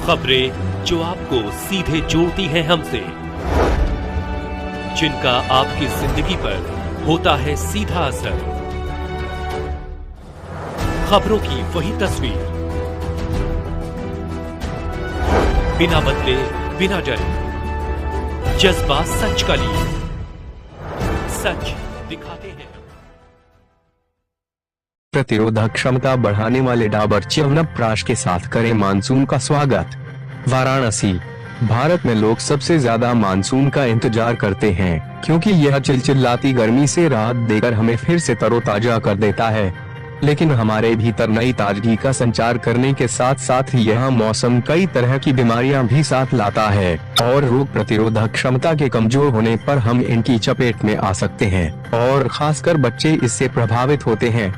खबरें जो आपको सीधे जोड़ती हैं हमसे, जिनका आपकी जिंदगी पर होता है सीधा असर। खबरों की वही तस्वीर, बिना बदले बिना डरे, जज्बा सच का लिए, सच दिखाते हैं। प्रतिरोधक क्षमता बढ़ाने वाले डाबर च्यवनप्राश के साथ करें मानसून का स्वागत। वाराणसी। भारत में लोग सबसे ज्यादा मानसून का इंतजार करते हैं, क्योंकि यह चिलचिलाती गर्मी से राहत देकर हमें फिर से तरोताजा कर देता है। लेकिन हमारे भीतर नई ताजगी का संचार करने के साथ साथ यह मौसम कई तरह की बीमारियां भी साथ लाता है और रोग प्रतिरोधक क्षमता के कमजोर होने पर हम इनकी चपेट में आ सकते हैं और खासकर बच्चे इससे प्रभावित होते हैं।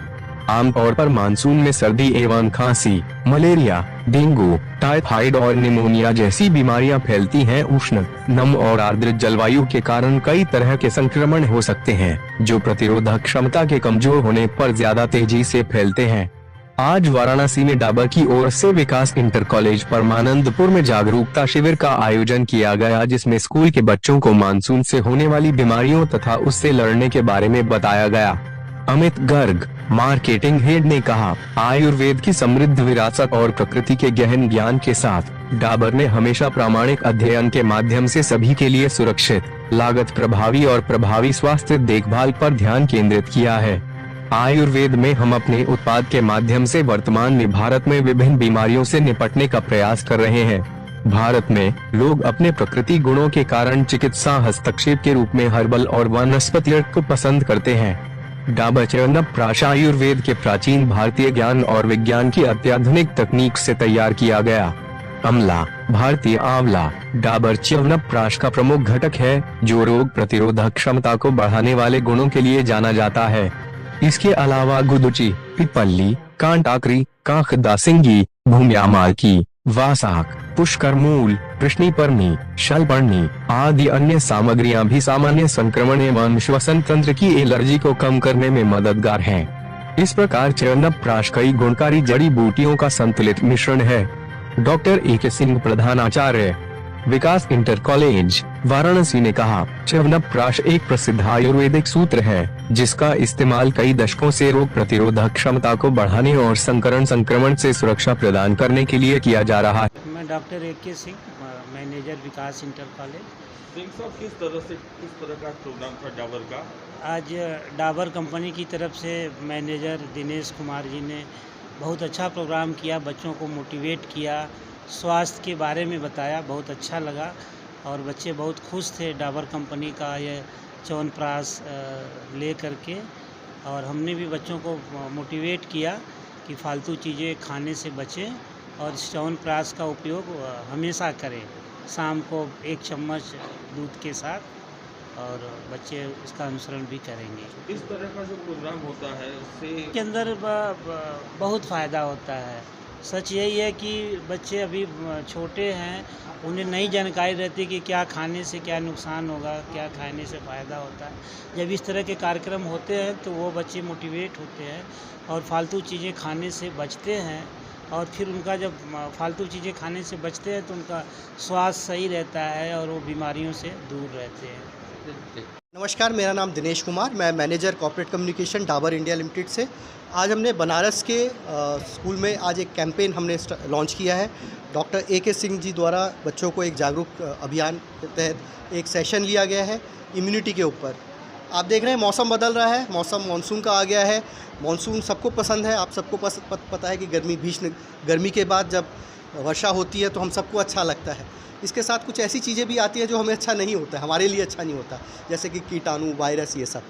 आमतौर पर मानसून में सर्दी एवं खांसी, मलेरिया, डेंगू, टाइफाइड और निमोनिया जैसी बीमारियां फैलती हैं। उष्ण, नम और आर्द्र जलवायु के कारण कई तरह के संक्रमण हो सकते हैं, जो प्रतिरोधक क्षमता के कमजोर होने पर ज्यादा तेजी से फैलते हैं। आज वाराणसी में डाबर की ओर से विकास इंटर कॉलेज परमानंदपुर में जागरूकता शिविर का आयोजन किया गया, जिसमें स्कूल के बच्चों को मानसून से होने वाली बीमारियों तथा उससे लड़ने के बारे में बताया गया। अमित गर्ग, मार्केटिंग हेड ने कहा, आयुर्वेद की समृद्ध विरासत और प्रकृति के गहन ज्ञान के साथ डाबर ने हमेशा प्रामाणिक अध्ययन के माध्यम से सभी के लिए सुरक्षित, लागत प्रभावी और प्रभावी स्वास्थ्य देखभाल पर ध्यान केंद्रित किया है। आयुर्वेद में हम अपने उत्पाद के माध्यम से वर्तमान में भारत में विभिन्न बीमारियों से निपटने का प्रयास कर रहे हैं। भारत में लोग अपने प्रकृति गुणों के कारण चिकित्सा हस्तक्षेप के रूप में हर्बल और वनस्पति को पसंद करते हैं। डाबर च्यवनप्राश आयुर्वेद के प्राचीन भारतीय ज्ञान और विज्ञान की अत्याधुनिक तकनीक से तैयार किया गया। अमला, भारतीय आंवला, डाबर च्यवनप्राश का प्रमुख घटक है, जो रोग प्रतिरोधक क्षमता को बढ़ाने वाले गुणों के लिए जाना जाता है। इसके अलावा गुदुची, पिपल्ली, कांटाक्री, काकदासिंगी, भूम्यामार्की, वासाक, पुष्करमूल, कृष्णिपर्णी, शलपर्णी आदि अन्य सामग्रियां भी सामान्य संक्रमण एवं श्वसन तंत्र की एलर्जी को कम करने में मददगार हैं। इस प्रकार च्यवनप्राश कई गुणकारी जड़ी बूटियों का संतुलित मिश्रण है। Doctor A K. सिंह, प्रधानाचार्य, विकास इंटर कॉलेज, वाराणसी ने कहा, च्यवनप्राश एक प्रसिद्ध आयुर्वेदिक सूत्र है, जिसका इस्तेमाल कई दशकों से रोग प्रतिरोधक क्षमता को बढ़ाने और संक्रमण से सुरक्षा प्रदान करने के लिए किया जा रहा है। मैं डॉक्टर ए.के. सिंह, मैनेजर विकास इंटर कॉलेज। सिंह साहब, किस तरह का प्रोग्राम था डाबर का? आज डाबर कंपनी की तरफ से मैनेजर दिनेश कुमार जी ने बहुत अच्छा प्रोग्राम किया, बच्चों को मोटिवेट किया, स्वास्थ्य के बारे में बताया, बहुत अच्छा लगा और बच्चे बहुत खुश थे डाबर कंपनी का ये च्यवनप्राश ले करके। और हमने भी बच्चों को मोटिवेट किया कि फालतू चीज़ें खाने से बचें और च्यवनप्राश का उपयोग हमेशा करें, शाम को 1 चम्मच दूध के साथ, और बच्चे उसका अनुसरण भी करेंगे। इस तरह का जो प्रोग्राम होता है उससे के अंदर बहुत फ़ायदा होता है। सच यही है कि बच्चे अभी छोटे हैं, उन्हें नई जानकारी रहती है कि क्या खाने से क्या नुकसान होगा, क्या खाने से फ़ायदा होता है। जब इस तरह के कार्यक्रम होते हैं तो वो बच्चे मोटिवेट होते हैं और फालतू चीज़ें खाने से बचते हैं, और फिर उनका जब फालतू चीज़ें खाने से बचते हैं तो उनका स्वास्थ्य सही रहता है और वो बीमारियों से दूर रहते हैं। नमस्कार, मेरा नाम दिनेश कुमार, मैं manager corporate communication Dabur India limited से। आज हमने बनारस के स्कूल में आज एक कैंपेन हमने लॉन्च किया है। Doctor A K. सिंह जी द्वारा बच्चों को एक जागरूक अभियान के तहत एक सेशन लिया गया है इम्यूनिटी के ऊपर। आप देख रहे हैं मौसम बदल रहा है, मौसम मानसून का आ गया है। मानसून सबको पसंद है, आप सबको पता है कि भीषण गर्मी के बाद जब वर्षा होती है तो हम सबको अच्छा लगता है। इसके साथ कुछ ऐसी चीज़ें भी आती है जो हमें अच्छा नहीं होता है, हमारे लिए अच्छा नहीं होता, जैसे कि कीटाणु, वायरस, ये सब।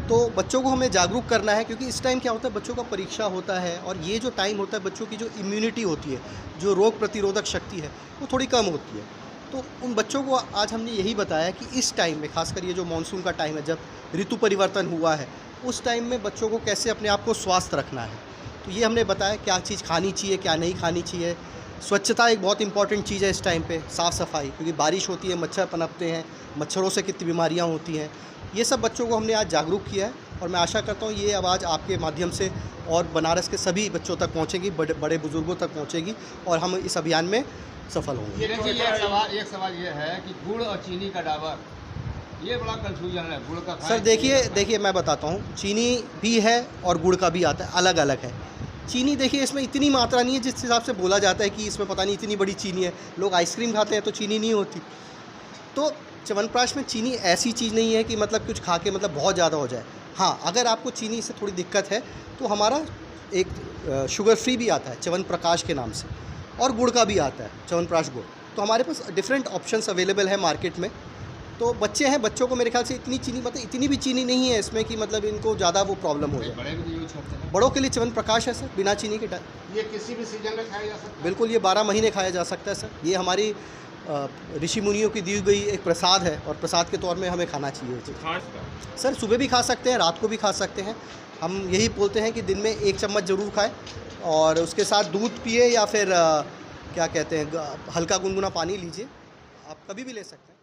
तो बच्चों को हमें जागरूक करना है, क्योंकि इस टाइम क्या होता है, बच्चों का परीक्षा होता है और ये जो टाइम होता है बच्चों की जो इम्यूनिटी होती है, जो रोग प्रतिरोधक शक्ति है, वो थोड़ी कम होती है। तो उन बच्चों को आज हमने यही बताया कि इस टाइम में, खासकर ये जो मानसून का टाइम है, जब ऋतु परिवर्तन हुआ है, उस टाइम में बच्चों को कैसे अपने आप को स्वस्थ रखना है। तो ये हमने बताया क्या चीज़ खानी चाहिए, क्या नहीं खानी चाहिए। स्वच्छता एक बहुत इंपॉर्टेंट चीज़ है इस टाइम पे, साफ़ सफाई, क्योंकि बारिश होती है, मच्छर पनपते हैं, मच्छरों से कितनी बीमारियां होती हैं। ये सब बच्चों को हमने आज जागरूक किया है और मैं आशा करता हूँ ये आवाज़ आपके माध्यम से और बनारस के सभी बच्चों तक पहुँचेगी, बड़े बुज़ुर्गों तक पहुँचेगी और हम इस अभियान में सफल होंगे। देखिए एक सवाल ये है कि गुड़ और चीनी का डाबर, ये बड़ा कंफ्यूजन है। गुड़ का सर देखिए मैं बताता हूँ, चीनी भी है और गुड़ का भी आता है, अलग अलग है। चीनी देखिए इसमें इतनी मात्रा नहीं है जिस हिसाब से बोला जाता है कि इसमें पता नहीं इतनी बड़ी चीनी है। लोग आइसक्रीम खाते हैं तो चीनी नहीं होती। तो च्यवनप्राश में चीनी ऐसी चीज़ नहीं है कि मतलब कुछ खा के मतलब बहुत ज़्यादा हो जाए। हाँ, अगर आपको चीनी से थोड़ी दिक्कत है तो हमारा एक शुगर फ्री भी आता है च्यवनप्राश के नाम से, और गुड़ का भी आता है च्यवनप्राश गुड़। तो हमारे पास डिफरेंट ऑप्शंस अवेलेबल है मार्केट में। तो बच्चे हैं, बच्चों को मेरे ख्याल से इतनी चीनी मतलब इतनी भी चीनी नहीं है इसमें कि मतलब इनको ज़्यादा वो प्रॉब्लम हो जाए। बड़े भी यूज करते हैं। बड़ों के लिए च्यवनप्राश है सर, बिना चीनी के ये किसी भी सीजन में खाया जा सकता है। बिल्कुल, ये 12 महीने खाया जा सकता है सर। ये हमारी ऋषि मुनियों की दी गई एक प्रसाद है और प्रसाद के तौर में हमें खाना चाहिए। खास का सर सुबह भी खा सकते हैं, रात को भी खा सकते हैं। हम यही बोलते हैं कि दिन में 1 चम्मच ज़रूर खाएं और उसके साथ दूध पिए या फिर क्या कहते हैं हल्का गुनगुना पानी लीजिए। आप कभी भी ले सकते हैं।